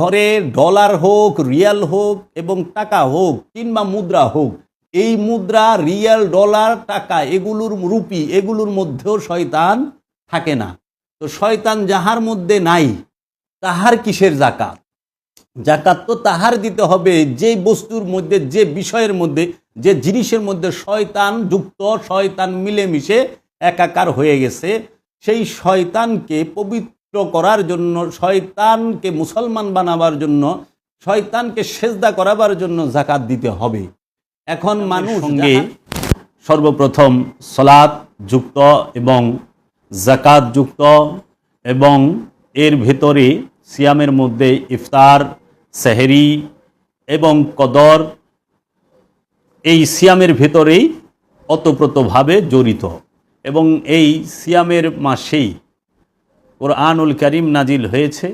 ঘরে ডলার হোক, রিয়াল হোক এবং টাকা হোক কিংবা মুদ্রা হোক, এই মুদ্রা, রিয়াল, ডলার, টাকা, এগুলোর রুপি, এগুলোর মধ্যেও শয়তান থাকে না। তো শয়তান যাহার মধ্যে নাই তাহার কিসের জাকাত? জাকাত তো তাহার দিতে হবে যে বস্তুর মধ্যে, যে বিষয়ের মধ্যে, যে জিনিসের মধ্যে শয়তান যুক্ত, শয়তান মিলেমিশে একাকার হয়ে গেছে। সেই শয়তানকে পবিত্র করার জন্য, শয়তানকে মুসলমান বানাবার জন্য, শয়তানকে সেজদা করাবার জন্য জাকাত দিতে হবে। এখন মানুষ সঙ্গে সর্বপ্রথম সালাত যুক্ত এবং জাকাত যুক্ত, এবং এর ভেতরে সিয়ামের মধ্যে ইফতার, সেহরি এবং কদর, এই সিয়ামের ভেতরেই ওতপ্রোতভাবে জড়িত। এবং এই সিয়ামের মাসেই কোরআনুল কারীম নাজিল হয়েছে।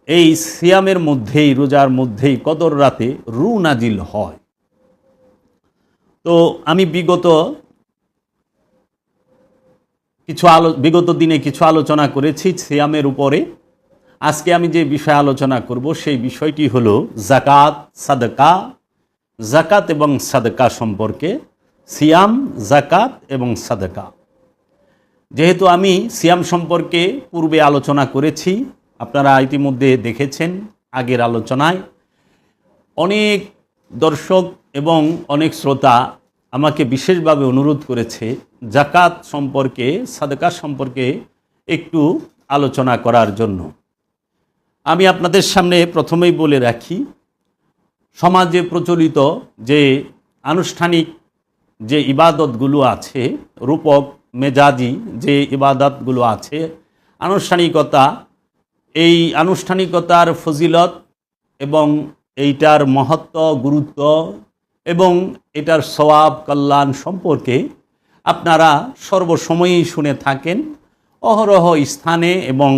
এই সিয়ামের মধ্যেই, রোজার মধ্যেই কদর রাতে রু নাজিল হয়। তো আমি বিগত দিনে কিছু আলোচনা করেছি সিয়ামের উপরে। আজকে আমি যে বিষয়ে আলোচনা করব সেই বিষয়টি হলো জাকাত, সাদকা, জাকাত এবং সাদকা সম্পর্কে। সিয়াম, জাকাত এবং সাদকা। যেহেতু আমি সিয়াম সম্পর্কে পূর্বে আলোচনা করেছি, আপনারা ইতিমধ্যে দেখেছেন আগের আলোচনায়। অনেক দর্শক এবং অনেক শ্রোতা আমাকে বিশেষভাবে অনুরোধ করেছে জাকাত সম্পর্কে, সাদকা সম্পর্কে একটু আলোচনা করার জন্য। আমি আপনাদের সামনে প্রথমেই বলে রাখি, সমাজে প্রচলিত যে আনুষ্ঠানিক যে ইবাদতগুলো আছে, রূপক মেজাজি যে ইবাদতগুলো আছে, আনুষ্ঠানিকতা, এই আনুষ্ঠানিকতার ফজিলত এবং এইটার মহত্ব, গুরুত্ব এবং এটার সওয়াব কল্যাণ সম্পর্কে আপনারা সর্বসময়ই শুনে থাকেন। অহরহ স্থানে এবং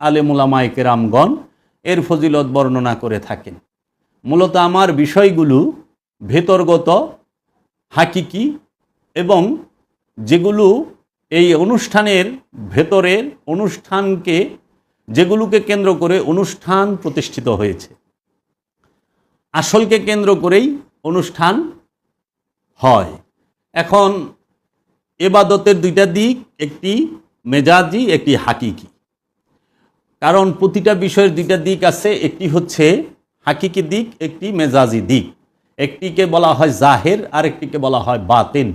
আলেম উলামায়ে কেরামগণ এর ফজিলত বর্ণনা করে থাকেন। মূলত আমার বিষয়গুলো ভেতরগত, হাকিকি এবং যেগুলো এই অনুষ্ঠানের ভেতরের অনুষ্ঠানকে, যেগুলোকে কেন্দ্র করে অনুষ্ঠান প্রতিষ্ঠিত হয়েছে, আসলকে কেন্দ্র করেই অনুষ্ঠান হয়। এখন ইবাদতের দুইটা দিক, একটি মেজাজি, একটি হাকিকি। কারণ প্রতিটা বিষয়ের দুইটা দিক আছে, একটি হচ্ছে হাকিকি দিক, একটি মেজাজি দিক। একটিকে বলা হয় জাহের, আর একটিকে বলা হয় বাতিন।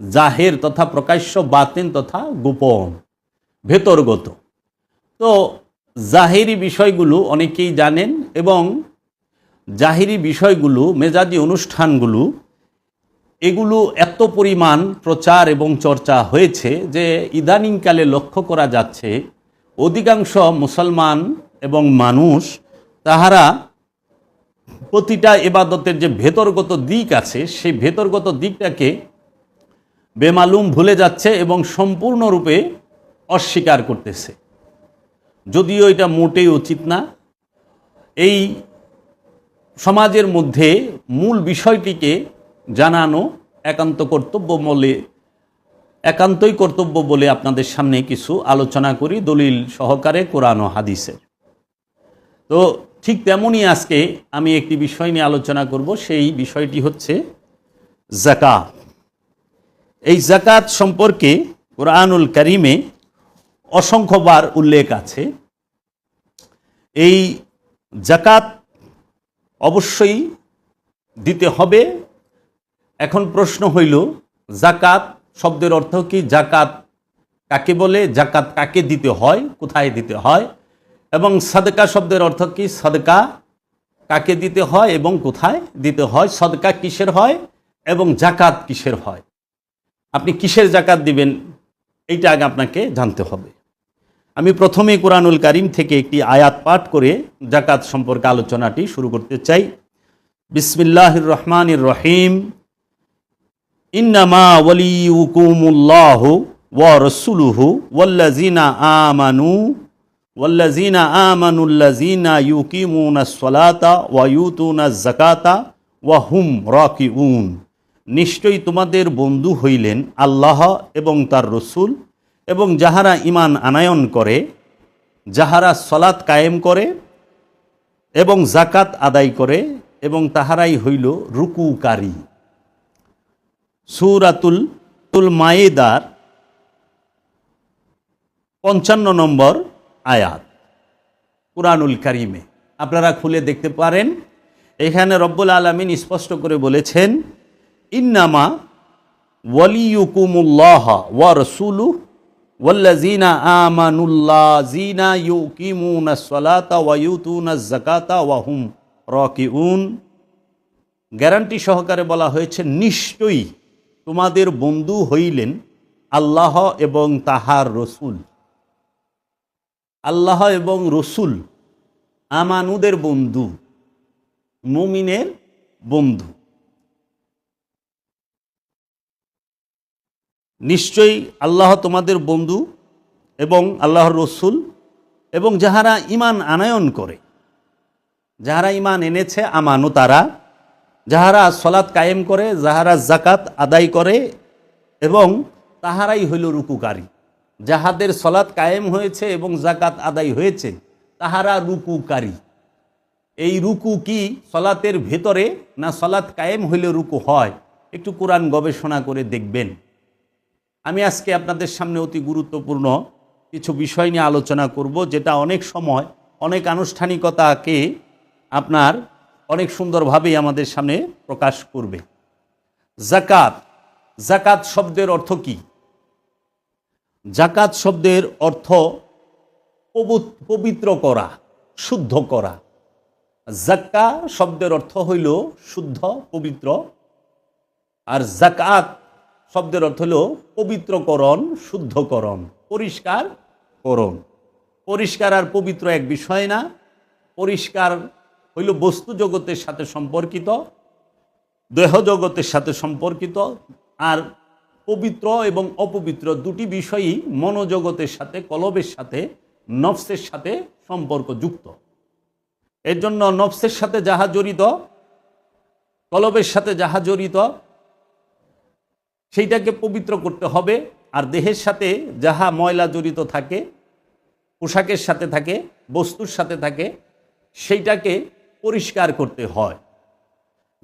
জাহের তথা প্রকাশ্য, বাতিন তথা গোপন, ভেতরগত। তো জাহেরি বিষয়গুলো অনেকেই জানেন, এবং জাহেরি বিষয়গুলো, মেজাজি অনুষ্ঠানগুলো, এগুলো এত পরিমাণ প্রচার এবং চর্চা হয়েছে যে ইদানিংকালে লক্ষ্য করা যাচ্ছে অধিকাংশ মুসলমান এবং মানুষ তাহারা প্রতিটা ইবাদতের যে ভেতরগত দিক আছে, সেই ভেতরগত দিকটাকে বেমালুম ভুলে যাচ্ছে এবং সম্পূর্ণরূপে অস্বীকার করতেছে। যদিও এটা মোটেই উচিত না। এই সমাজের মধ্যে মূল বিষয়টিকে জানানো একান্তই কর্তব্য বলে আপনাদের সামনে কিছু আলোচনা করি দলিল সহকারে কোরআন ও হাদিসের। তো ঠিক তেমনই আজকে আমি একটি বিষয় নিয়ে আলোচনা করব। সেই বিষয়টি হচ্ছে যাকাত। এই যাকাত সম্পর্কে কোরআনুল কারীমে অসংখ্যবার উল্লেখ আছে। এই যাকাত অবশ্যই দিতে হবে। এখন প্রশ্ন হইল, যাকাত শব্দের অর্থ কি? যাকাত কাকে বলে? যাকাত কাকে দিতে হয়? কোথায় দিতে হয়? এবং সাদকা শব্দের অর্থ কি? সাদকা কাকে দিতে হয় এবং কোথায় দিতে হয়? সাদকা কিসের হয় এবং যাকাত কিসের হয়? আপনি কিসের যাকাত দিবেন, এইটা আগে আপনাকে জানতে হবে। আমি প্রথমে কোরআনুল কারীম থেকে একটি আয়াত পাঠ করে যাকাত সম্পর্কে আলোচনাটি শুরু করতে চাই। বিসমিল্লাহির রহমানির রহিম। ইন্নামা ওয়ালিয়ুকুমুল্লাহু ওয়া রাসূলুহু ওয়াল্লাযিনা আমানুল্লাযিনা ইউকিমুনাস সালাতা ওয়া ইউতুনাজ যাকাতা ওয়া হুম রাকিউন। নিশ্চয়ই তোমাদের বন্ধু হইলেন আল্লাহ এবং তার রসুল, এবং যাহারা ঈমান আনায়ন করে, যাহারা সালাত কায়েম করে এবং জাকাত আদায় করে এবং তাহারাই হইল রুকুকারী। সূরাতুল মায়েদার 55 নম্বর আয়াত কুরআনুল কারীমে আপনারা খুলে দেখতে পারেন। এখানে রব্বুল আলামিন স্পষ্ট করে বলেছেন, ইন্নামা ওয়ালিয়ুকুমুল্লাহ ওয়া রাসূলুহু ওয়াল্লাযীনা আমানুল্লাযীনা ইউকিমুনাস সালাতা ওয়া ইউতুনাজ যাকাতা ওয়া হুম রাকিউন। গ্যারান্টি সহকারে বলা হয়েছে, নিশ্চয়ই তোমাদের বন্ধু হইলেন আল্লাহ এবং তাহার রসুল। আল্লাহ এবং রসুল আমানুদের বন্ধু, মুমিনের বন্ধু। নিশ্চয়ই আল্লাহ তোমাদের বন্ধু এবং আল্লাহর রসুল এবং যাহারা ঈমান আনয়ন করে, যাহারা ঈমান এনেছে আমানু তারা, যাহারা সলাত কায়েম করে, যাহারা জাকাত আদায় করে এবং তাহারাই হইল রুকুকারী। যাহাদের সলাত কায়েম হয়েছে এবং জাকাত আদায় হয়েছে তাহারা রুকুকারী। এই রুকু কি সলাতের ভেতরে না সলাত কায়েম হইলে রুকু হয়? একটু কোরআন গবেষণা করে দেখবেন। আমি আজকে আপনাদের সামনে অতি গুরুত্বপূর্ণ কিছু বিষয় নিয়ে আলোচনা করব, যেটা অনেক সময় অনেক আনুষ্ঠানিকতাকে আপনার অনেক সুন্দরভাবেই আমাদের সামনে প্রকাশ করবে। জাকাত, জাকাত শব্দের অর্থ কি? জাকাত শব্দের অর্থ পবিত্র করা, শুদ্ধ করা। জাক্কা শব্দের অর্থ হইল শুদ্ধ, পবিত্র। আর জাকাত শব্দের অর্থ হল পবিত্রকরণ, শুদ্ধকরণ, পরিষ্কার করণ। পরিষ্কার আর পবিত্র এক বিষয় না। পরিষ্কার হইল বস্তু জগতের সাথে সম্পর্কিত, দেহ জগতের সাথে সম্পর্কিত। আর পবিত্র এবং অপবিত্র দুটি বিষয়ই মনোজগতের সাথে, কলবের সাথে, নফসের সাথে সম্পর্কযুক্ত। এর জন্য নফসের সাথে যাহা জড়িত, কলবের সাথে যাহা জড়িত, সেইটাকে পবিত্র করতে হবে। আর দেহের সাথে যাহা ময়লা জড়িত থাকে, পোশাকের সাথে থাকে, বস্তুর সাথে থাকে, সেইটাকে পরিষ্কার করতে হয়।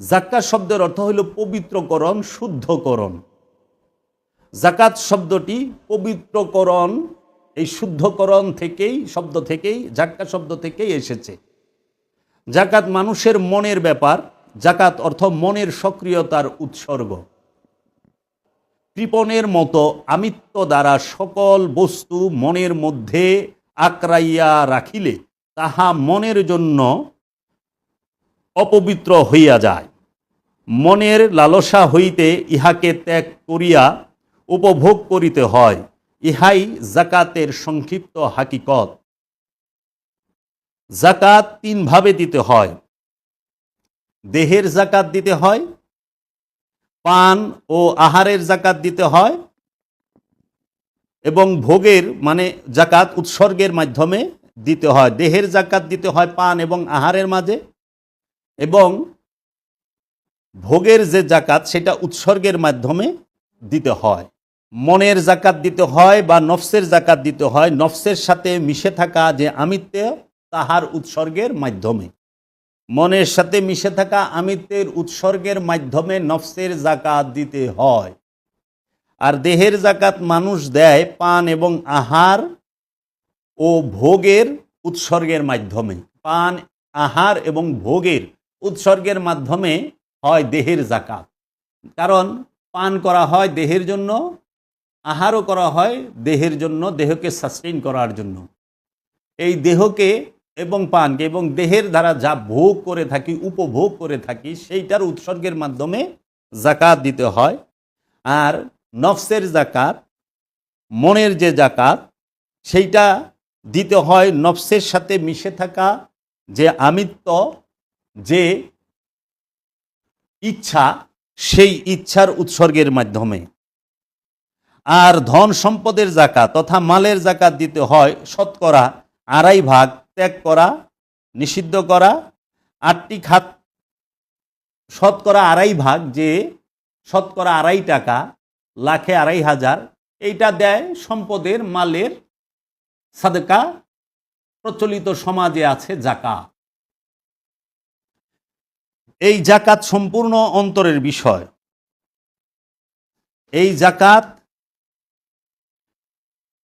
জাকাত শব্দের অর্থ হইল পবিত্রকরণ, শুদ্ধকরণ। জাকাত শব্দটি পবিত্রকরণ, এই শুদ্ধকরণ থেকেই, শব্দ থেকেই, জাকাত শব্দ থেকেই এসেছে। জাকাত মানুষের মনের ব্যাপার। জাকাত অর্থ মনের সক্রিয়তার উৎসর্গ। কৃপণের মতো আমিত্ব দ্বারা সকল বস্তু মনের মধ্যে আঁকড়াইয়া রাখিলে তাহা মনের জন্য অপবিত্র হইয়া যায়। মনের লালসা হইতে ইহাকে ত্যাগ করিয়া উপভোগ করিতে হয়। ইহাই জাকাতের সংক্ষিপ্ত হাকিকত। জাকাত তিন ভাবে দিতে হয়। দেহের জাকাত দিতে হয়, পান ও আহারের জাকাত দিতে হয়, এবং ভোগের মানে জাকাত উৎসর্গের মাধ্যমে দিতে হয়। দেহের জাকাত দিতে হয় পান এবং আহারের মাঝে, এবং ভোগের যে জাকাত সেটা উৎসর্গের মাধ্যমে দিতে হয়। মনের জাকাত দিতে হয় বা নফসের জাকাত দিতে হয় নফসের সাথে মিশে থাকা যে আমিত্ব, তাহার উৎসর্গের মাধ্যমে। মনের সাথে মিশে থাকা আমিত্বের উৎসর্গের মাধ্যমে নফসের জাকাত দিতে হয়। আর দেহের জাকাত মানুষ দেয় পান এবং আহার ও ভোগের উৎসর্গের মাধ্যমে। পান, আহার এবং ভোগের উৎসর্গের মাধ্যমে হয় দেহের জাকাত। কারণ পান করা হয় দেহের জন্য, আহারও করা হয় দেহের জন্য, দেহকে সাস্টেইন করার জন্য। এই দেহকে এবং পানকে এবং দেহের দ্বারা যা ভোগ করে থাকি, উপভোগ করে থাকি, সেইটার উৎসর্গের মাধ্যমে জাকাত দিতে হয়। আর নফসের জাকাত, মনের যে জাকাত, সেইটা দিতে হয় নফসের সাথে মিশে থাকা যে আমিত্ব, যে ইচ্ছা, সেই ইচ্ছার উৎসর্গের মাধ্যমে। আর ধন সম্পদের জাকাত তথা মালের জাকাত দিতে হয় শতকরা 2.5 ভাগ ত্যাগ করা, নিষিদ্ধ করা। 8টি খাত, শতকরা 2.5 ভাগ, যে শতকরা 2.5 টাকা, লাখে 2.5,000, এইটা দেয় সম্পদের, মালের সাদকা। প্রচলিত সমাজে আছে জাকাত। এই জাকাত সম্পূর্ণ অন্তরের বিষয়। এই জাকাত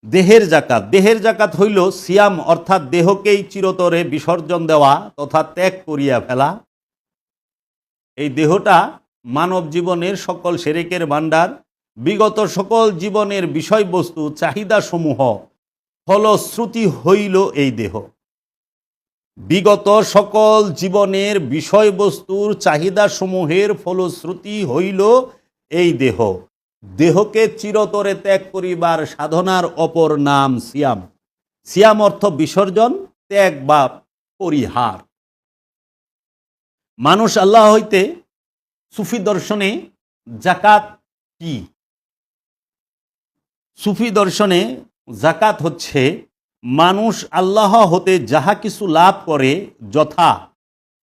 দেহের জাকাত। দেহের জাকাত হইল সিয়াম, অর্থাৎ দেহকেই চিরতরে বিসর্জন দেওয়া তথা ত্যাগ করিয়া ফেলা। এই দেহটা মানব জীবনের সকল সেরেকের ভাণ্ডার, বিগত সকল জীবনের বিষয়বস্তু চাহিদাসমূহ ফলশ্রুতি হইল এই দেহ। বিগত সকল জীবনের বিষয়বস্তুর চাহিদাসমূহের ফলশ্রুতি হইল এই দেহ। দেহকে চিরতরে ত্যাগ করিবার সাধনার অপর নাম সিয়াম। সিয়াম অর্থ বিসর্জন, ত্যাগ বা পরিহার। মানুষ আল্লাহ হইতে সুফি দর্শনে জাকাত কি? সুফি দর্শনে জাকাত হচ্ছে মানুষ আল্লাহ হতে যাহা কিছু লাভ করে, যথা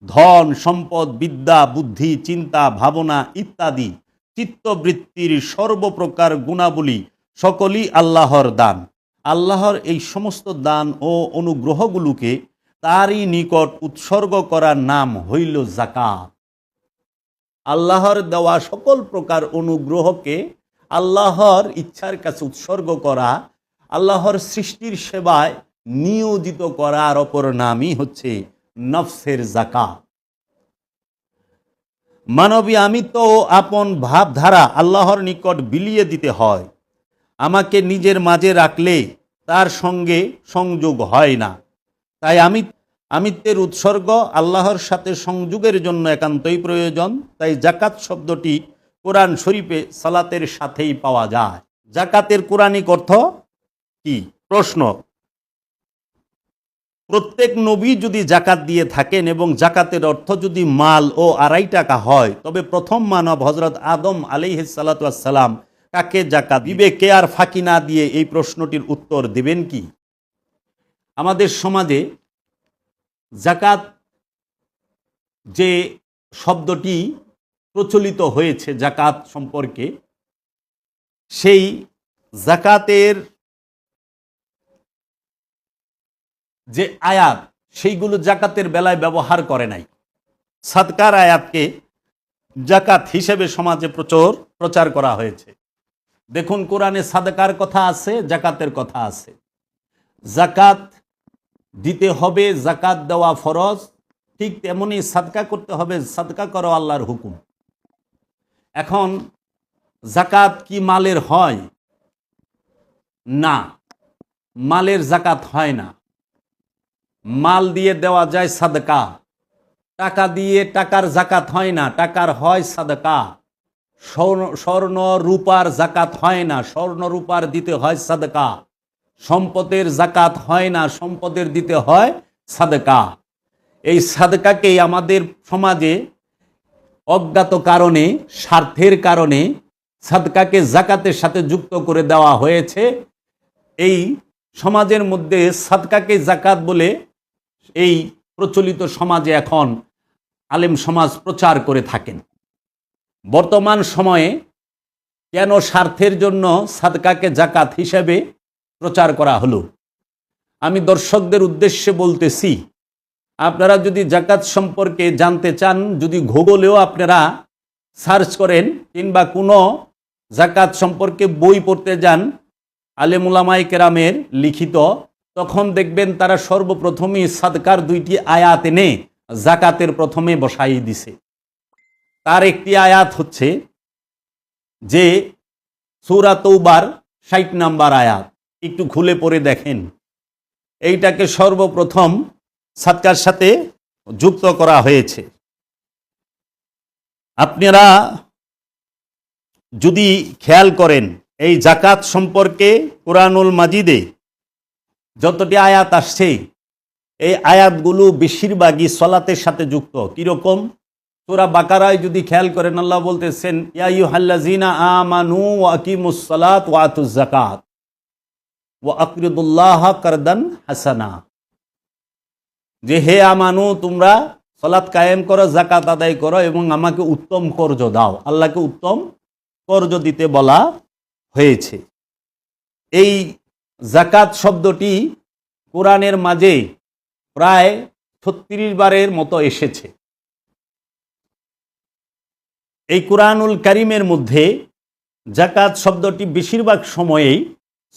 ধন, সম্পদ, বিদ্যা, বুদ্ধি, চিন্তা, ভাবনা ইত্যাদি চিত্তবৃত্তির সর্বপ্রকার গুণাবলী সকলই আল্লাহর দান। আল্লাহর এই সমস্ত দান ও অনুগ্রহগুলোকে তারই নিকট উৎসর্গ করার নাম হইল জাকাত। আল্লাহর দেওয়া সকল প্রকার অনুগ্রহকে আল্লাহর ইচ্ছার কাছে উৎসর্গ করা, আল্লাহর সৃষ্টির সেবায় নিয়োজিত করার অপর নামই হচ্ছে নফসের জাকাত। মানবী আমিত্ব ও আপন ভাবধারা আল্লাহর নিকট বিলিয়ে দিতে হয়। আমাকে নিজের মাঝে রাখলে তার সঙ্গে সংযোগ হয় না। তাই আমিত্বের উৎসর্গ আল্লাহর সাথে সংযোগের জন্য একান্তই প্রয়োজন। তাই জাকাত শব্দটি কোরআন শরীফে সালাতের সাথেই পাওয়া যায়। জাকাতের কোরআনিক অর্থ কি? প্রশ্ন। প্রত্যেক নবী যদি জাকাত দিয়ে থাকেন এবং জাকাতের অর্থ যদি মাল ও 2.5 টাকা হয়, তবে প্রথম মানব হযরত আদম আলাইহিস সালাতু ওয়াস সালাম কাকে জাকাত দিবে? কে আর ফাঁকি না দিয়ে এই প্রশ্নটির উত্তর দিবেন কি? আমাদের সমাজে জাকাত যে শব্দটি প্রচলিত হয়েছে জাকাত সম্পর্কে, সেই জাকাতের যে আয়াত, সেইগুলো জাকাতের বেলায় ব্যবহার করে নাই। সাদকার আয়াতকে জাকাত হিসেবে সমাজে প্রচার করা হয়েছে। দেখুন, কোরআনে সাদকার কথা আছে, জাকাতের কথা আছে। জাকাত দিতে হবে, জাকাত দেওয়া ফরজ, ঠিক তেমনি সাদকা করতে হবে, সাদকা করো আল্লাহর হুকুম। এখন জাকাত কি মালের হয়? না, মালের জাকাত হয় না। মাল দিয়ে দেওয়া যায় সাদকা, টাকা দিয়ে টাকার জাকাত হয় না, টাকার হয় সাদকা। স্বর্ণ রূপার জাকাত হয় না, স্বর্ণ রূপার দিতে হয় সাদকা। সম্পদের জাকাত হয় না, সম্পদের দিতে হয় সাদকা। এই সাদকাকেই আমাদের সমাজে অজ্ঞাত কারণে, স্বার্থের কারণে সাদকাকে জাকাতের সাথে যুক্ত করে দেওয়া হয়েছে। এই সমাজের মধ্যে সাদকাকে জাকাত বলে এই প্রচলিত সমাজে এখন আলেম সমাজ প্রচার করে থাকেন। বর্তমান সময়ে কেন স্বার্থের জন্য সাদকাকে জাকাত হিসেবে প্রচার করা হলো? আমি দর্শকদের উদ্দেশ্যে বলতেছি, আপনারা যদি জাকাত সম্পর্কে জানতে চান, যদি গুগলেও আপনারা সার্চ করেন কিংবা কোনো জাকাত সম্পর্কে বই পড়তে যান আলেম উলামায়ে কেরামের লিখিত, তখন দেখবেন তারা সর্বপ্রথমই সাদকার 2টি আয়াত এনে জাকাতের প্রথমে বসাই দিছে। তার একটি আয়াত হচ্ছে যে সূরা তৌবার 60 নম্বর আয়াত, একটু খুলে পড়ে দেখেন। এইটাকে সর্বপ্রথম সাদকার সাথে যুক্ত করা হয়েছে। আপনারা যদি খেয়াল করেন, এই জাকাত সম্পর্কে কোরআনুল মাজিদে যতটি আয়াত আসছে, এই আয়াতগুলো বেশিরভাগই সলাতের সাথে যুক্ত। কিরকম? সূরা বাকারায় যদি খেয়াল করেন, আল্লাহ বলতেছেন, ইয়া আইয়ুহাল্লাযীনা আমানু ওয়া আকিমুস সালাত ওয়া আতুজ যাকাত ওয়া আকরিদুল্লাহা কারদান হাসানা। যে হে আমানু, তোমরা সালাত কায়েম করো, যাকাত আদায় করো এবং আমাকে উত্তম কর্জ দাও। আল্লাহকে উত্তম কর্জ দিতে বলা হয়েছে। এই যাকাত শব্দটি কোরআনের মাঝে প্রায় 36 বারের মতো এসেছে। এই কুরআনুল কারীমের মধ্যে যাকাত শব্দটি বেশিরভাগ সময়েই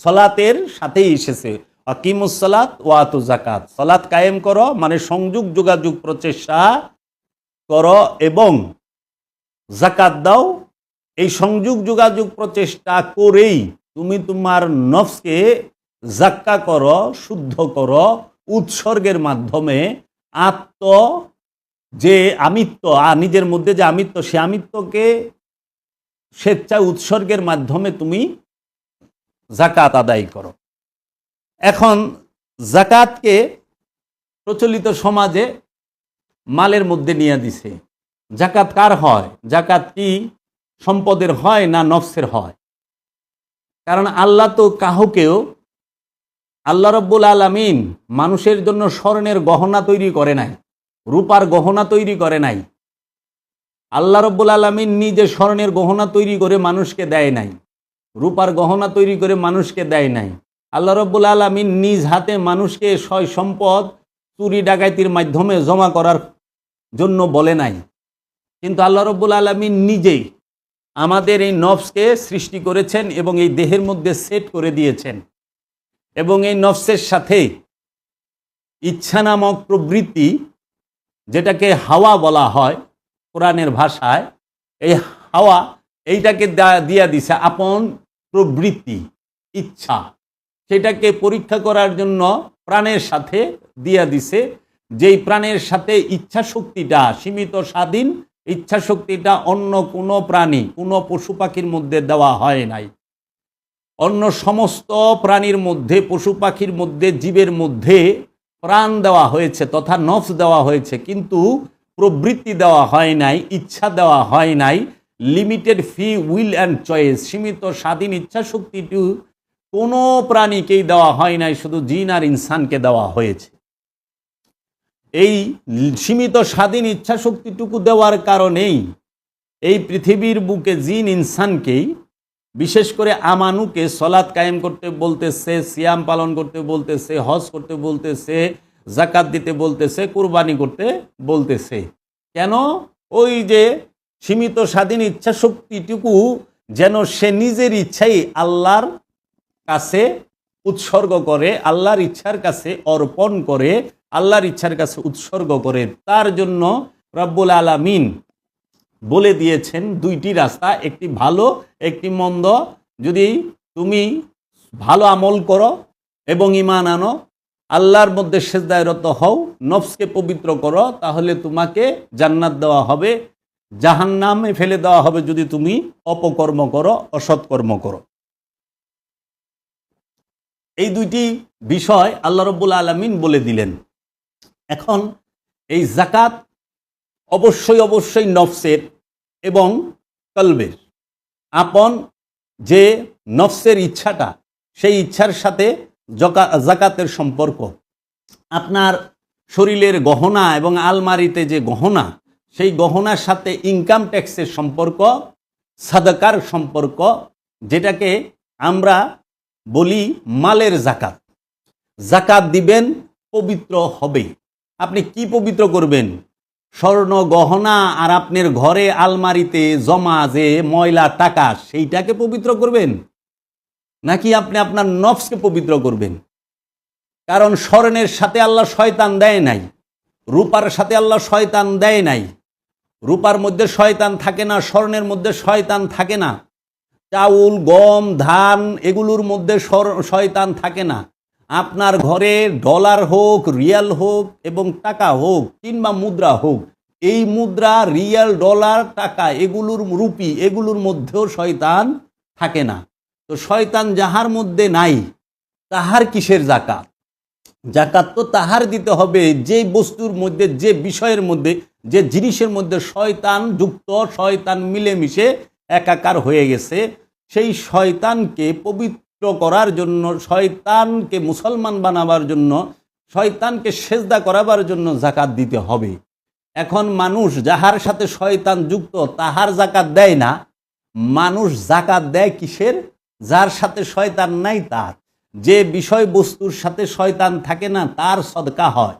সলাতের সাথেই এসেছে। আকিমুস সালাত ওয়া আতু যাকাত, সালাত কায়েম করো মানে সংযোগ যোগাযোগ প্রচেষ্টা করো এবং যাকাত দাও। এই সংযোগ যোগাযোগ প্রচেষ্টা করেই তুমি তোমার নফসকে জাক্কা করো, শুদ্ধ করো উৎসর্গের মাধ্যমে। যে আমিত্ব, নিজের মধ্যে যে আমিত্ব, সে আমিত্বকে স্বেচ্ছা উৎসর্গের মাধ্যমে তুমি যাকাত আদায় করো। এখন যাকাতকে প্রচলিত সমাজে মালের মধ্যে নিয়ে দিছে। যাকাত কার হয়? যাকাত কি সম্পদের হয় না নফসের হয়? কারণ আল্লাহ তো কাহুকেও, আল্লাহ রব্বুল আলামিন মানুষের জন্য স্বর্ণের গহনা তৈরি করে নাই, রূপার গহনা তৈরি করে নাই। আল্লাহ রব্বুল আলামিন নিজে স্বর্ণের গহনা তৈরি করে মানুষকে দেয় নাই, রূপার গহনা তৈরি করে মানুষকে দেয় নাই। আল্লাহ রব্বুল আলামিন নিজ হাতে মানুষকে সয় সম্পদ চুরি ডাকাতির মাধ্যমে জমা করার জন্য বলে নাই। কিন্তু আল্লাহ রব্বুল আলামিন নিজেই আমাদের এই নফসকে সৃষ্টি করেছেন এবং এই দেহের মধ্যে সেট করে দিয়েছেন। এবং এই নফসের সাথে ইচ্ছা নামক প্রবৃত্তি, যেটাকে হাওয়া বলা হয় কোরআনের ভাষায়, এই হাওয়া এইটাকে দিয়া দিছে আপন প্রবৃত্তি, ইচ্ছা। সেটাকে পরীক্ষা করার জন্য প্রাণের সাথে দিয়া দিছে, যেই প্রাণের সাথে ইচ্ছা শক্তিটা, সীমিত স্বাধীন ইচ্ছা শক্তিটা অন্য কোনো প্রাণী, কোনো পশু পাখির মধ্যে দেওয়া হয় নাই। অন্য সমস্ত প্রাণীর মধ্যে, পশু পাখির মধ্যে, জীবের মধ্যে প্রাণ দেওয়া হয়েছে তথা নফস দেওয়া হয়েছে, কিন্তু প্রবৃত্তি দেওয়া হয় নাই, ইচ্ছা দেওয়া হয় নাই। Limited free will and choice, সীমিত স্বাধীন ইচ্ছা শক্তিটি কোনো প্রাণীকেই দেওয়া হয় নাই, শুধু জিন আর ইনসানকে দেওয়া হয়েছে। এই সীমিত স্বাধীন ইচ্ছা শক্তিটুকু দেওয়ার কারণেই এই পৃথিবীর বুকে জিন ইনসানকেই, বিশেষ করে আমানুকে সলাৎ কায়েম করতে বলতেছে, সিয়াম পালন করতে বলতেছে, হজ করতে বলতেছে, যাকাত দিতে বলতেছে, কুরবানি করতে বলতেছে। কেন? ওই যে সীমিত স্বাধীন ইচ্ছা শক্তিটুকু যেন সে নিজের ইচ্ছাই আল্লাহর কাছে উৎসর্গ করে, আল্লাহর ইচ্ছার কাছে অর্পণ করে, আল্লাহর ইচ্ছার কাছে উৎসর্গ করে। তার জন্য রব্বুল আলামিন বলে দিয়েছেন দুইটি রাস্তা, একটি ভালো, একটি মন্দ। যদি তুমি ভালো আমল করো এবং ঈমান আনো, আল্লাহর মধ্যে সেজদায় রত হও, নফসকে পবিত্র করো, তাহলে তোমাকে জান্নাত দেওয়া হবে। জাহান্নামে ফেলে দেওয়া হবে যদি তুমি অপকর্ম করো, অসৎকর্ম করো। এই দুইটি বিষয় আল্লাহ রব্বুল আলামিন বলে দিলেন। এখন এই যাকাত অবশ্যই অবশ্যই নফসের এবং কলবের, আপন যে নফসের ইচ্ছাটা, সেই ইচ্ছার সাথে যাকাতের সম্পর্ক। আপনার শরীরের গহনা এবং আলমারিতে যে গহনা, সেই গহনার সাথে ইনকাম ট্যাক্সের সম্পর্ক, সাদাকার সম্পর্ক, যেটাকে আমরা বলি মালের যাকাত। যাকাত দিবেন, পবিত্র হবে। আপনি কি পবিত্র করবেন? স্বর্ণ গহনা আর আপনার ঘরে আলমারিতে জমা যে ময়লা টাকা, সেইটাকে পবিত্র করবেন, নাকি আপনি আপনার নফসকে পবিত্র করবেন? কারণ স্বর্ণের সাথে আল্লাহ শয়তান দেয় নাই, রূপার সাথে আল্লাহ শয়তান দেয় নাই। রূপার মধ্যে শয়তান থাকে না, স্বর্ণের মধ্যে শয়তান থাকে না, চাউল, গম, ধান এগুলোর মধ্যে শয়তান থাকে না। আপনার ঘরে ডলার হোক, রিয়াল হোক এবং টাকা হোক কিংবা মুদ্রা হোক, এই মুদ্রা, রিয়াল, ডলার, টাকা এগুলোর রুপি, এগুলোর মধ্যেও শয়তান থাকে না। তো শয়তান যাহার মধ্যে নাই, তাহার কিসের যাকাত? যাকাত তো তাহার দিতে হবে যে বস্তুর মধ্যে, যে বিষয়ের মধ্যে, যে জিনিসের মধ্যে শয়তান যুক্ত, শয়তান মিলেমিশে একাকার হয়ে গেছে। সেই শয়তানকে পবিত্র করার জন্য, শয়তানকে মুসলমান বানাবার জন্য, শয়তানকে সেজদা করাবার জন্য যাকাত দিতে হবে। এখন মানুষ যাহার সাথে শয়তান যুক্ত তাহার যাকাত দেয় না, মানুষ যাকাত দেয় কিসের? যার সাথে শয়তান নাই তার। যে বিষয়বস্তুর সাথে শয়তান থাকে না তার সদকা হয়।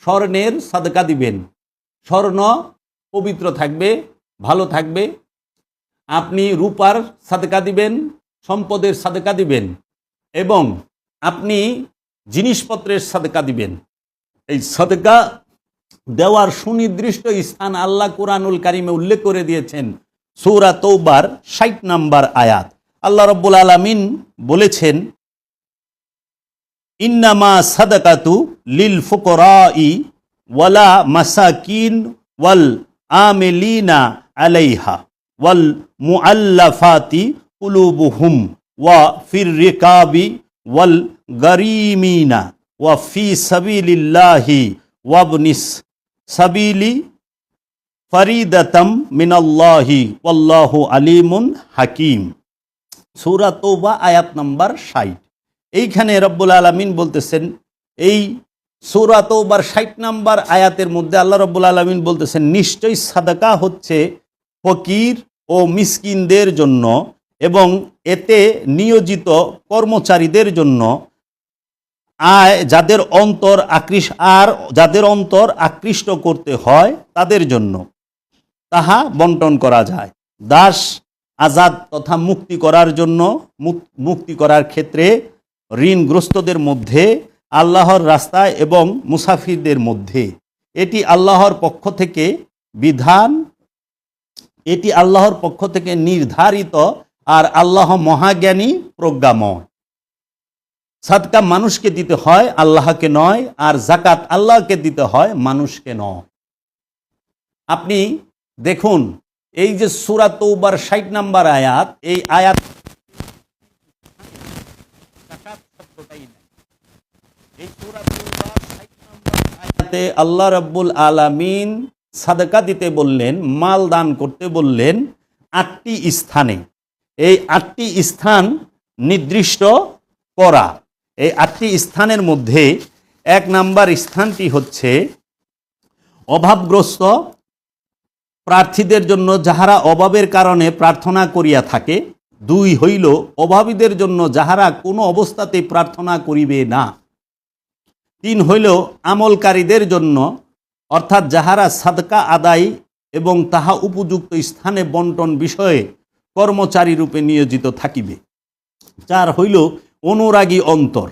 স্বর্ণের সদকা দিবেন, স্বর্ণ পবিত্র থাকবে, ভালো থাকবে, আপনি রূপার সাদকা দিবেন, সম্পদের সাদকা দিবেন এবং আপনি জিনিসপত্রের সাদকা দিবেন। এই সাদকা দেওয়ার সুনির্দিষ্ট স্থান আল্লাহ কুরআনুল কারিমে উল্লেখ করে দিয়েছেন। সূরা তৌবার ৬০ নম্বর আয়াত আল্লাহ রাব্বুল আলামিন বলেছেন, ইন্নামা সাদাকাতু লিল ফুকরাই ওয়ালা মাসাকিন ওয়াল আমিলিনা আলাইহা ওয়াল মুআল্লাফাতি কুলুবুহুম ওয়া ফির রিকাবি ওয়াল গারিমিনা ওয়া ফি সাবিলিল্লাহি ওয়াবনিস সাবিলি ফরিদাতাম মিনাল্লাহি ওয়াল্লাহু আলিমুন হাকিম। সূরা তৌবা আয়াত নম্বর ৬০। এইখানে রব্বুল আলামিন বলতেছেন, এই সূরা তৌবার ৬০ নম্বর আয়াতের মধ্যে আল্লাহ রব্বুল আলামিন বলতেছেন, নিশ্চয়ই সাদাকা হচ্ছে ফকির ও মিসকিনদের জন্য এবং এতে নিয়োজিত কর্মচারীদের জন্য, যাদের অন্তর আকৃষ্ট করতে হয় তাদের জন্য তাহা বন্টন করা যায়। দাস আজাদ তথা মুক্তি করার জন্য, মুক্তি করার ক্ষেত্রে ঋণগ্রস্তদের মধ্যে, আল্লাহর রাস্তায় এবং মুসাফিরদের মধ্যে। এটি আল্লাহর পক্ষ থেকে বিধান, এটি আল্লাহর পক্ষ থেকে নির্ধারিত, আর আল্লাহ মহাজ্ঞানী প্রজ্ঞাময়। সাদকা মানুষকে দিতে হয়, আল্লাহকে নয়, আর যাকাত আল্লাহকে দিতে হয়, মানুষকে নয়। আপনি দেখুন, এই যে সূরা তৌবার ৬০ নম্বর আয়াত, এই আয়াত এই সূরা তৌবার ৬০ নম্বর আয়াতে আল্লাহ রাব্বুল আলামিন সাদকা দিতে বললেন, মাল দান করতে বললেন ৮টি স্থানে। এই ৮টি স্থান নির্দিষ্ট করা। এই ৮টি স্থানের মধ্যে ১ নম্বর স্থানটি হচ্ছে অভাবগ্রস্ত প্রার্থীদের জন্য, যাহারা অভাবের কারণে প্রার্থনা করিয়া থাকে। ২ হইল অভাবীদের জন্য, যাহারা কোনো অবস্থাতে প্রার্থনা করিবে না। ৩ হইল আমলকারীদের জন্য, অর্থাৎ যাহারা সাদকা আদায় এবং তাহা উপযুক্ত স্থানে বন্টন বিষয়ে কর্মচারী রূপে নিয়োজিত থাকিবে। ৪ হইল অনুরাগী অন্তর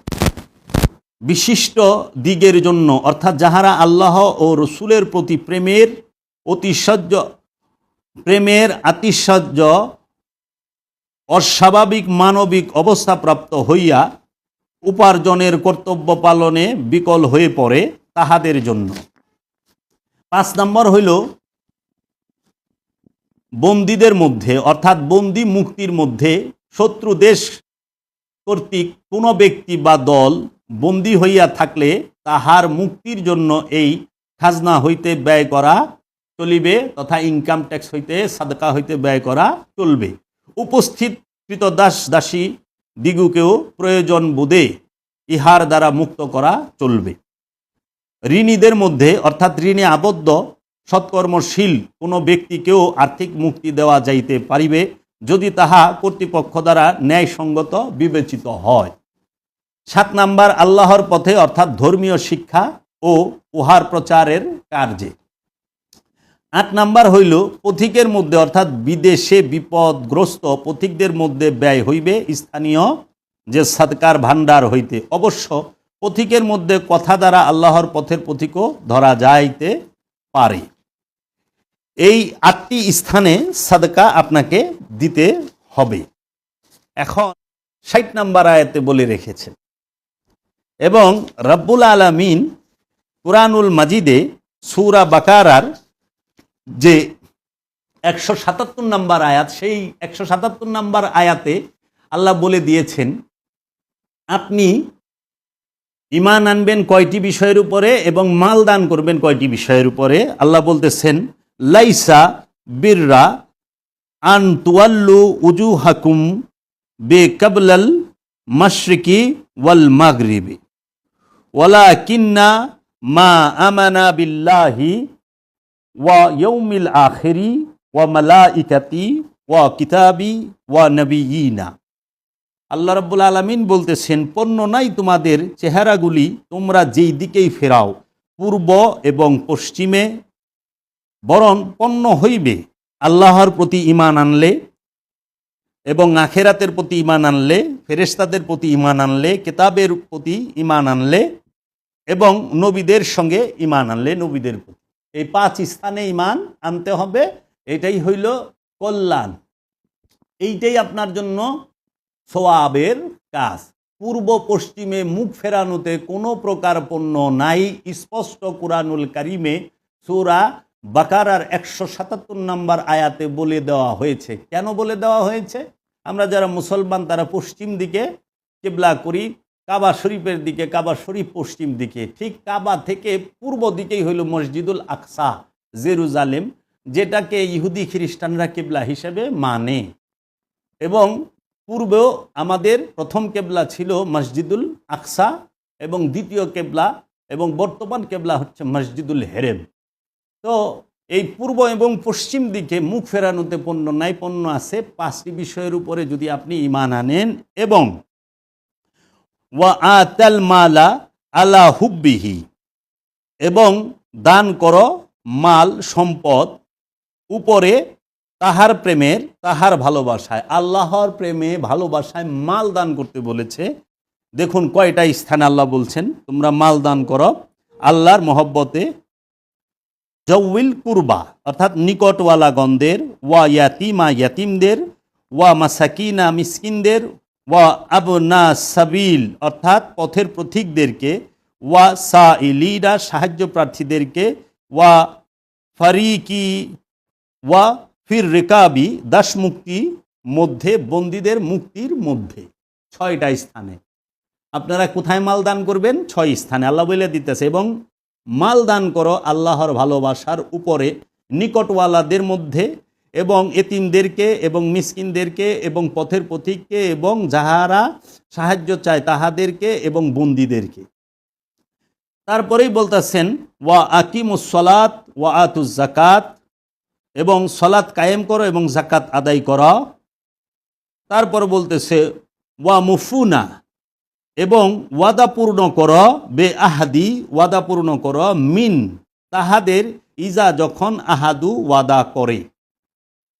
বিশিষ্ট দিগের জন্য, অর্থাৎ যাহারা আল্লাহ ও রসুলের প্রতি প্রেমের আতিশয্য অস্বাভাবিক মানবিক অবস্থাপ্রাপ্ত হইয়া উপার্জনের কর্তব্য পালনে বিকল হয়ে পড়ে, তাহাদের জন্য। ৫ নম্বর হইল বন্দীদের মধ্যে, অর্থাৎ বন্দী মুক্তির মধ্যে শত্রু দেশ কর্তৃক কোনো ব্যক্তি বা দল বন্দী হইয়া থাকলে তাহার মুক্তির জন্য এই খাজনা হইতে ব্যয় করা চলিবে, তথা ইনকাম ট্যাক্স হইতে, সাদকা হইতে ব্যয় করা চলবে। উপস্থিত কৃতদাস দাসী দিগুকেও প্রয়োজন বোধে ইহার দ্বারা মুক্ত করা চলবে। ঋণীদের মধ্যে, অর্থাৎ ঋণে আবদ্ধ সৎকর্মশীল কোনো ব্যক্তিকেও আর্থিক মুক্তি দেওয়া যাইতে পারিবে, যদি তাহা কর্তৃপক্ষ দ্বারা ন্যায়সঙ্গত বিবেচিত হয়। ৭ নাম্বার আল্লাহর পথে, অর্থাৎ ধর্মীয় শিক্ষা ও উহার প্রচারের কার্যে। ৮ নাম্বার হইল পথিকের মধ্যে, অর্থাৎ বিদেশে বিপদগ্রস্ত পথিকদের মধ্যে ব্যয় হইবে স্থানীয় যে সাদকার ভাণ্ডার হইতে। অবশ্য পথিকের মধ্যে কথা দ্বারা আল্লাহর পথের পথিকও ধরা যাইতে পারে। এই ৮টি স্থানে সাদকা আপনাকে দিতে হবে। এখন ৬০ নাম্বার আয়াতে বলে রেখেছেন, এবং রব্বুল আলামিন কুরআনুল মাজিদে সূরা বাকারার যে ১৭৭ নাম্বার আয়াত, সেই ১৭৭ নাম্বার আয়াতে আল্লাহ বলে দিয়েছেন, আপনি ঈমান আনবেন কয়টি বিষয়ের উপরে এবং মাল দান করবেন কয়টি বিষয়ের উপরে। আল্লাহ বলতেছেন, লাইসা বিররা আন তুয়াল্লু উজুহাকুম বিকাবলাল মাশরিকি ওয়াল মাগরিবি ওয়ালাকিন্না মা আমানা বিল্লাহি ওয়া ইয়াউমিল আখিরি ওয়া মালাইকাতি ওয়া কিতাবি ওয়া নবিয়িনা। আল্লাহ রাব্বুল আলামিন বলতেছেন, পণ্য নাই তোমাদের চেহারাগুলি তোমরা যেই দিকেই ফেরাও, পূর্ব এবং পশ্চিমে, বরং পণ্য হইবে আল্লাহর প্রতি ঈমান আনলে এবং আখেরাতের প্রতি ঈমান আনলে, ফেরেশতাদের প্রতি ঈমান আনলে, কিতাবের প্রতি ঈমান আনলে এবং নবীদের সঙ্গে ঈমান আনলে, নবীদের প্রতি এই 5 স্থানে ঈমান আনতে হবে। এটাই হইল কল্যাণ, এইটাই আপনার জন্য সওয়াবের কাজ। পূর্ব পশ্চিমে মুখ ফেরানোতে কোনো প্রকার পণ্য নাই, স্পষ্ট কুরআনুল কারিমে সূরা বাকারার 177 নম্বর আয়াতে বলে দেওয়া হয়েছে। কেন বলে দেওয়া হয়েছে? আমরা যারা মুসলমান তারা পশ্চিম দিকে কিবলা করি, কাবা শরীফের দিকে, কাবা শরীফ পশ্চিম দিকে, ঠিক কাবা থেকে পূর্ব দিকেই হইল মসজিদুল আকসা জেরুজালেম, যেটাকে ইহুদি খ্রিস্টানরা কিবলা হিসেবে মানে। এবং পূর্বেও আমাদের প্রথম কেবলা ছিল মসজিদুল আকসা এবং দ্বিতীয় কেবলা এবং বর্তমান কেবলা হচ্ছে মসজিদুল হেরেম। তো এই পূর্ব এবং পশ্চিম দিকে মুখ ফেরানোতে পণ্য নাই, পণ্য আছে 5টি বিষয়ের উপরে যদি আপনি ঈমান আনেন। এবং ওয়া আতাল মালা আলা হুব্বিহি, এবং দান করো মাল সম্পদ উপরে তাহার প্রেমের, তাহার ভালোবাসায়, আল্লাহর প্রেমে ভালোবাসায় মাল দান করতে বলেছে। দেখুন কয়টা স্থানে আল্লাহ বলছেন তোমরা মাল দান করো আল্লাহর মহব্বতে। জউল কুরবা অর্থাৎ নিকটওয়ালা গণদের, ওয়া ইয়াতিমা ইয়াতিমদের, ওয়া মাসাকিনা মিসকিনদের, ওয়া আবনা সাবিল অর্থাৎ পথের পথিকদেরকে, ওয়া সাইলিনা সাহায্য প্রার্থীদেরকে, ওয়া ফারিকি ওয়া ফির রেকাবি দাস মুক্তি মধ্যে, বন্দীদের মুক্তির মধ্যে। 6টা স্থানে আপনারা কোথায় মাল দান করবেন? 6 স্থানে আল্লাহ বলে দিতেছে। এবং মাল দান করো আল্লাহর ভালোবাসার উপরে নিকটওয়ালাদের মধ্যে এবং এতিমদেরকে এবং মিসকিনদেরকে এবং পথের পথিককে এবং যাহারা সাহায্য চায় তাহাদেরকে এবং বন্দীদেরকে। তারপরেই বলতেছেন ওয়া আকিমুস সালাত ওয়া আতুজ যাকাত, এবং সলাৎ কায়েম করো এবং যাকাত আদায় করো। তারপর বলতেছে ওয়া মুফুনা, এবং ওয়াদা পূর্ণ করো, বে আহাদি ওয়াদা পূর্ণ করো, মিন তাহাদের, ইজা যখন আহাদু ওয়াদা করে,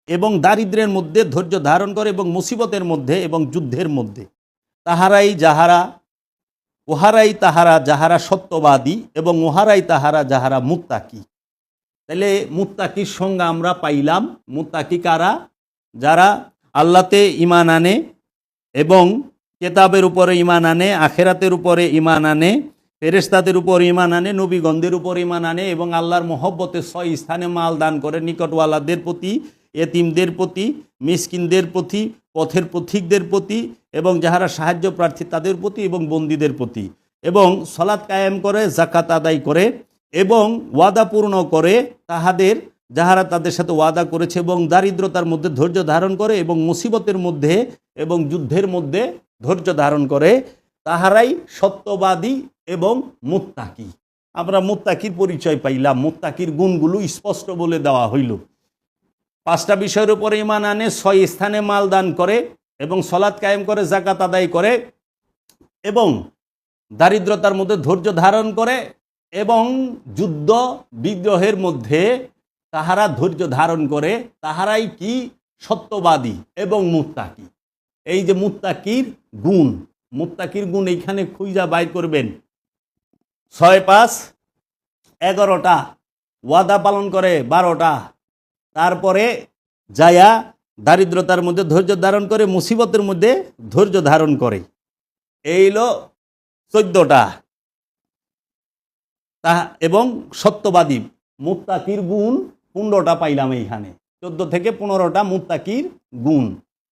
এবং দারিদ্র্যের মধ্যে ধৈর্য ধারণ করে এবং মুসিবতের মধ্যে এবং যুদ্ধের মধ্যে। ওহারাই তাহারা যাহারা সত্যবাদী এবং ওহারাই তাহারা যাহারা মুত্তাকি। তাহলে মুত্তাকির সংজ্ঞা আমরা পাইলাম। মুত্তাকি কারা? যারা আল্লাহতে ঈমান আনে এবং কেতাবের উপরে ঈমান আনে, আখেরাতের উপরে ঈমান আনে, ফেরেশতাদের উপর ঈমান আনে, নবীগণদের উপর ঈমান আনে এবং আল্লাহর মহব্বতে 6 স্থানে মাল দান করে, নিকটওয়ালাদের প্রতি, এতিমদের প্রতি, মিসকিনদের প্রতি, পথের পথিকদের প্রতি এবং যাহারা সাহায্য প্রার্থী তাদের প্রতি এবং বন্দীদের প্রতি, এবং সলাৎ কায়েম করে, যাকাত আদায় করে এবং ওয়াদা পূর্ণ করে তাহাদের যাহারা তাদের সাথে ওয়াদা করেছে, এবং দারিদ্রতার মধ্যে ধৈর্য ধারণ করে এবং মুসিবতের মধ্যে এবং যুদ্ধের মধ্যে ধৈর্য ধারণ করে, তাহারাই সত্যবাদী এবং মুত্তাকি। আমরা মুত্তাকির পরিচয় পাইলাম। মুত্তাকির গুণগুলো স্পষ্ট বলে দেওয়া হইল। 5টা বিষয়ের উপরে ঈমান আনে, 6 স্থানে মাল দান করে এবং সলাৎ কায়েম করে, যাকাত আদায় করে এবং দারিদ্রতার মধ্যে ধৈর্য ধারণ করে এবং যুদ্ধ বিগ্রহের মধ্যে তাহারা ধৈর্য ধারণ করে, তাহারাই কি? সত্যবাদী এবং মুত্তাকি। এই যে মুত্তাকির গুণ, মুত্তাকির গুণ এইখানে খুঁজা বাইর করবেন। 6 5 11টা, ওয়াদা পালন করে 12টা, তারপরে যায়া দারিদ্রতার মধ্যে ধৈর্য ধারণ করে, মুসিবতের মধ্যে ধৈর্য ধারণ করে, এইলো 14টা। তা এবং সত্যবাদী। মুত্তাকির গুণ 15টা পাইলাম এইখানে। 14 থেকে 15টা মুত্তাকির গুণ।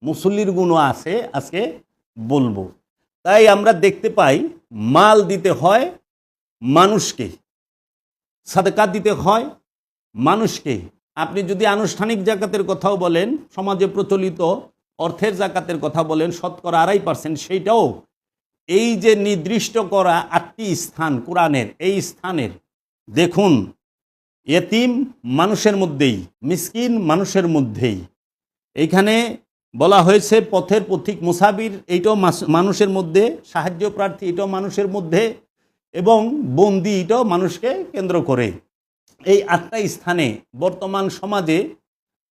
মুসল্লির গুণও আছে, আজকে বলবো। তাই আমরা দেখতে পাই মাল দিতে হয় মানুষকে, সাদকা দিতে হয় মানুষকে। আপনি যদি আনুষ্ঠানিক জাকাতের কথাও বলেন, সমাজে প্রচলিত অর্থের জাকাতের কথা বলেন, শতকরা 2.5%, সেইটাও এই যে নির্দিষ্ট করা 8টি স্থান কোরআনের, এই স্থানের দেখুন, এতিম মানুষের মধ্যেই, মিসকিন মানুষের মধ্যেই। এইখানে বলা হয়েছে পথের পথিক, মুসাফির এইটাও মানুষের মধ্যে, সাহায্য প্রার্থী এটাও মানুষের মধ্যে এবং বন্দী এটাও মানুষকে কেন্দ্র করে। এই 8টা স্থানে বর্তমান সমাজে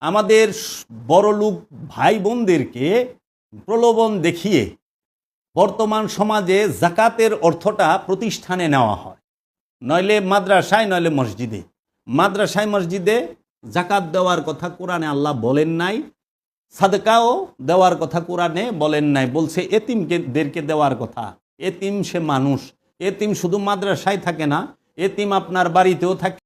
আমাদের বড়লোক ভাই বোনদেরকে প্রলোভন দেখিয়ে বর্তমান সমাজে জাকাতের অর্থটা প্রতিষ্ঠানে নেওয়া হয়, নইলে মাদ্রাসায়, নইলে মসজিদে। মাদ্রাসায় মসজিদে জাকাত দেওয়ার কথা কোরআনে আল্লাহ বলেন নাই, সাদকাও দেওয়ার কথা কোরআনে বলেন নাই, বলছে এতিমদেরকে দেওয়ার কথা। এতিম সে মানুষ, এতিম শুধু মাদ্রাসায় থাকে না, এতিম আপনার বাড়িতেও থাকে।